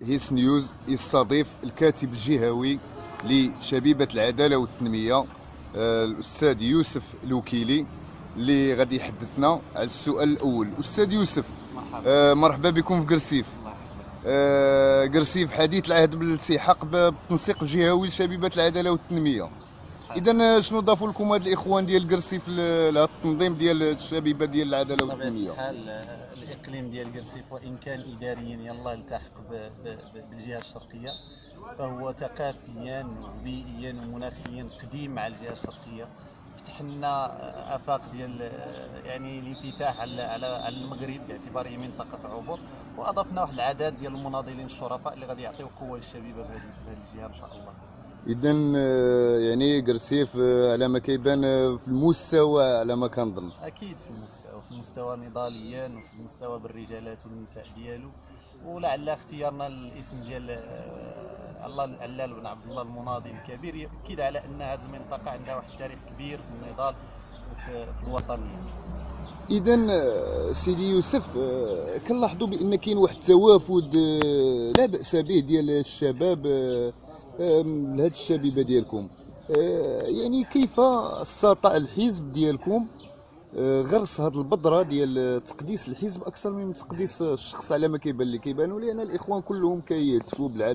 هيس نيوز يستضيف الكاتب الجهوي لشبيبة العدالة والتنمية، الأستاذ يوسف الوكيلي، اللي غادي يحدثنا على السؤال الأول. أستاذ يوسف، مرحبا بكم في قرسيف. قرسيف حديث العهد بالالتحاق بالتنسيق الجهوي لشبيبة العدالة والتنمية. إذا شنو ضافوا لكم هاد الإخوان ديال قرسيف لهذا التنظيم ديال الشبيبة ديال العدالة والتنمية؟ بطبيعة الحال الإقليم ديال قرسيف وإن كان إداريا يلا التحق بالجهة الشرقية، فهو ثقافيا وبيئيا ومناخيا قديم مع الجهة الشرقية. فتح لنا آفاق ديال يعني الانفتاح على المغرب باعتباره منطقة عبور، وأضفنا واحد العدد ديال المناضلين الشرفاء اللي غادي يعطيو قوة للشبيبة بهذه الجهة إن شاء الله. إذا يعني قرسيف على ما كيبان في المستوى، على ما كنظن اكيد في المستوى نضاليا وفي المستوى بالرجالات والنساء ديالو. ولعل اختيارنا الاسم ديال الله العلال بن عبد الله المناضل الكبير يؤكد على ان هذه المنطقه عندها واحد التاريخ كبير في النضال في الوطنيه. إذا سيدي يوسف، كنلاحظوا بأن كاين واحد التوافد لا بأس به ديال الشباب لهاد الشبيبة ديالكم. يعني كيف استطاع الحزب ديالكم غرس هاد البذرة ديال تقديس الحزب أكثر من تقديس الشخص، على ما كيبانوا لي أنا الإخوان كلهم كيهتفوا بالعدالة